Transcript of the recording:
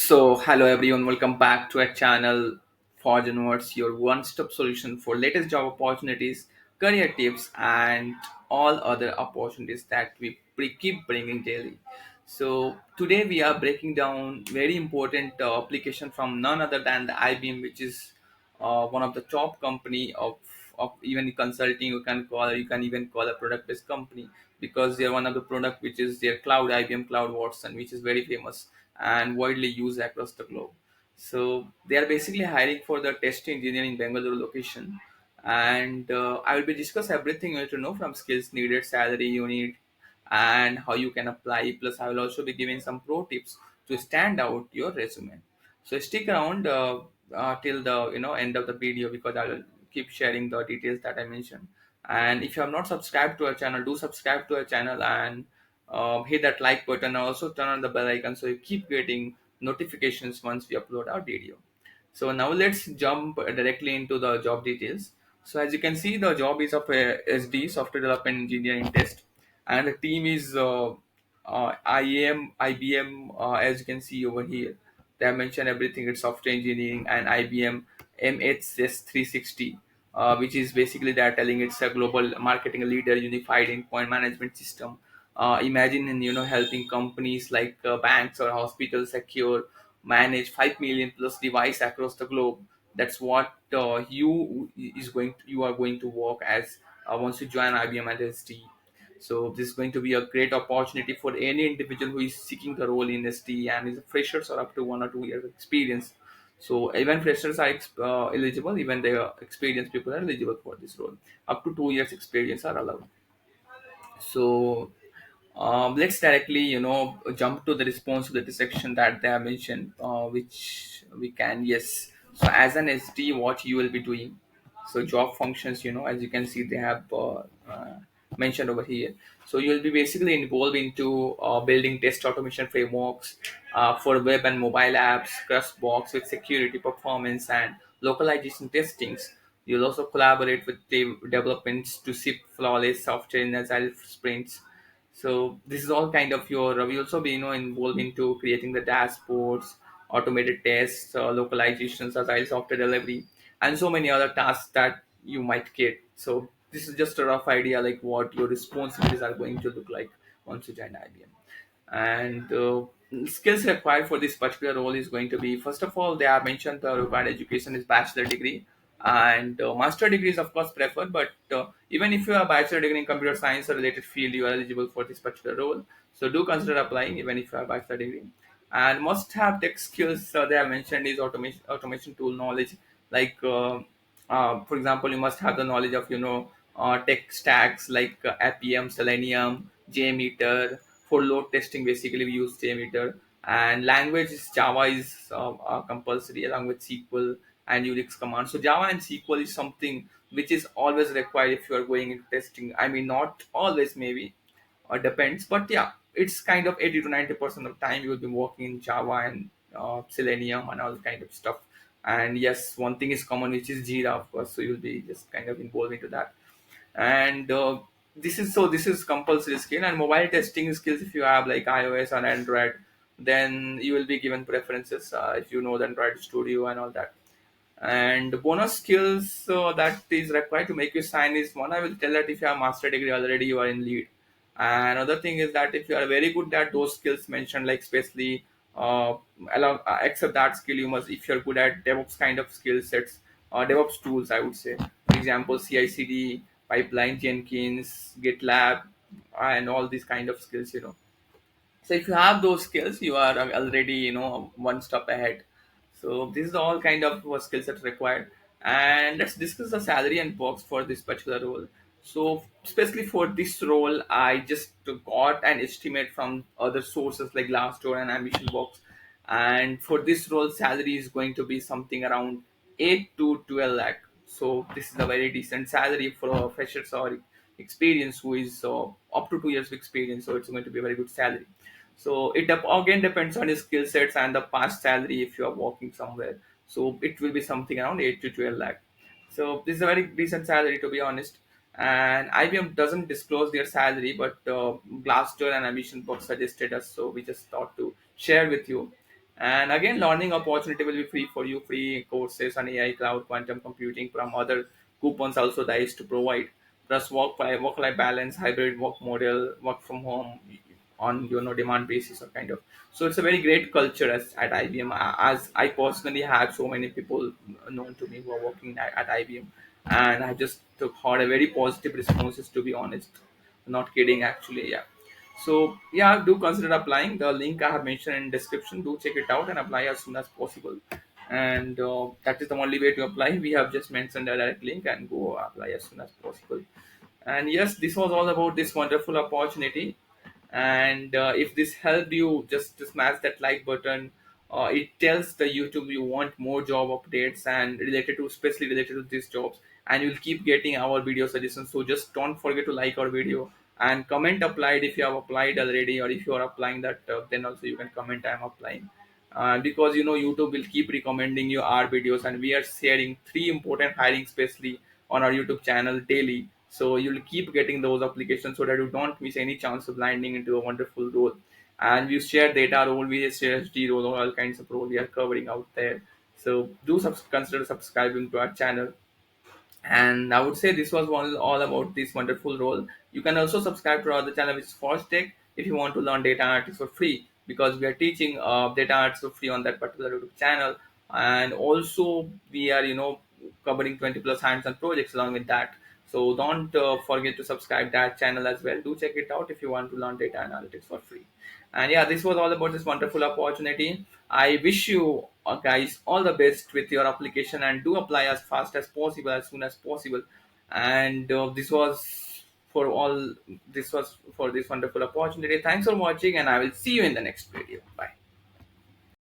Hello everyone, welcome back to our channel Forge Inwards, your one-stop solution for latest job opportunities, career tips, and all other opportunities that we keep bringing daily. So today we are breaking down very important application from none other than the IBM, which is one of the top company of even consulting. You can even call a product-based company because they are one of the product which is their cloud IBM Cloud Watson, which is very famous and widely used across the globe. So they are basically hiring for the test engineer in Bangalore location, and I will be discuss everything you need to know from skills needed, salary you need, and how you can apply. Plus, I will also be giving some pro tips to stand out your resume. So stick around till the end of the video because I will keep sharing the details that I mentioned. And if you have not subscribed to our channel, do subscribe to our channel and hit that like button and also turn on the bell icon so you keep getting notifications once we upload our video. So now let's jump directly into the job details. So as you can see, the job is of a SD, software development engineering test, and the team is IBM. As you can see over here, they have mentioned everything. It's software engineering and IBM MHS360, which is basically they are telling it's a global marketing leader, unified endpoint management system. Imagine in helping companies like banks or hospitals secure manage 5 million plus device across the globe. That's what you are going to work as once you join IBM and SD. So this is going to be a great opportunity for any individual who is seeking the role in SD and is freshers or up to 1 or 2 years of experience. So even freshers are eligible, even the experienced people are eligible for this role. Up to 2 years experience are allowed. So let's directly jump to the responsibility section that they have mentioned, which we can. Yes, so as an SD, what you will be doing. So job functions, as you can see, they have mentioned over here. So you'll be basically involved into building test automation frameworks for web and mobile apps, box with security, performance, and localization testings. You'll also collaborate with the developments to ship flawless software in agile sprints. So this is all kind of your. We also be involved into creating the dashboards, automated tests, localizations, agile software delivery, and so many other tasks that you might get. So this is just a rough idea like what your responsibilities are going to look like once you join IBM. And skills required for this particular role is going to be, first of all, they have mentioned the required education is bachelor degree, and master degree is of course preferred, but even if you have a bachelor degree in computer science or related field, you are eligible for this particular role. So do consider applying even if you have a bachelor degree. And must have tech skills, they have mentioned is automation tool knowledge, like for example, you must have the knowledge of tech stacks like Appium, Selenium, JMeter. For load testing, basically we use JMeter. And language is Java is compulsory along with SQL and Unix commands. So Java and SQL is something which is always required if you are going into testing. I mean, not always, maybe, or depends, but yeah, it's kind of 80 to 90% of time you will be working in Java and Selenium and all kind of stuff. And yes, one thing is common, which is Jira, of course. So you'll be just kind of involved into that. And this is compulsory skill. And mobile testing skills, if you have like iOS or Android, then you will be given preferences if you know the Android Studio and all that. And bonus skills that is required to make you sign is, one, I will tell that if you have master degree already, you are in lead. And another thing is that if you are very good at those skills mentioned, like especially except that skill, you must, if you're good at DevOps kind of skill sets, DevOps tools, I would say, for example, CI/CD, pipeline, Jenkins, GitLab, and all these kind of skills. So if you have those skills, you are already one step ahead. So this is all kind of skills that required. And let's discuss the salary and box for this particular role. So especially for this role, I just got an estimate from other sources like Glassdoor and Ambition Box. And for this role, salary is going to be something around 8 to 12 lakh. So this is a very decent salary for a freshers or experience who is up to 2 years of experience. So it's going to be a very good salary. So it again depends on your skill sets and the past salary if you are working somewhere. So it will be something around 8 to 12 lakh. So this is a very decent salary, to be honest. And IBM doesn't disclose their salary, but Glassdoor and Ambition Box suggested us, so we just thought to share with you. And again, learning opportunity will be free for you, free courses on AI, cloud, quantum computing from other coupons also that is to provide. Plus work life balance, hybrid work model, work from home on demand basis or kind of. So it's a very great culture at IBM. As I personally have so many people known to me who are working at IBM, and I just took heard a very positive responses, to be honest. Not kidding, actually, yeah. So yeah, do consider applying. The link I have mentioned in description. Do check it out and apply as soon as possible. And that is the only way to apply. We have just mentioned a direct link and go apply as soon as possible. And yes, this was all about this wonderful opportunity. And if this helped you, just smash that like button. It tells the YouTube you want more job updates and related to, especially related to these jobs, and you'll keep getting our video suggestions. So just don't forget to like our video and comment applied if you have applied already, or if you are applying that, then also you can comment I'm applying. Because YouTube will keep recommending you our videos, and we are sharing three important hiring especially on our YouTube channel daily. So you'll keep getting those applications so that you don't miss any chance of landing into a wonderful role. And we share data role, we share SD role, all kinds of role we are covering out there. So do consider subscribing to our channel. And I would say this was all about this wonderful role. You can also subscribe to our other channel, which is Force Tech, if you want to learn data analytics for free, because we are teaching data analytics for free on that particular YouTube channel. And also we are covering 20 plus hands-on projects along with that. So don't forget to subscribe that channel as well. Do check it out if you want to learn data analytics for free. And yeah, this was all about this wonderful opportunity. I wish you guys all the best with your application, and do apply as fast as possible, as soon as possible. And this was for this wonderful opportunity. Thanks for watching, and I will see you in the next video. Bye.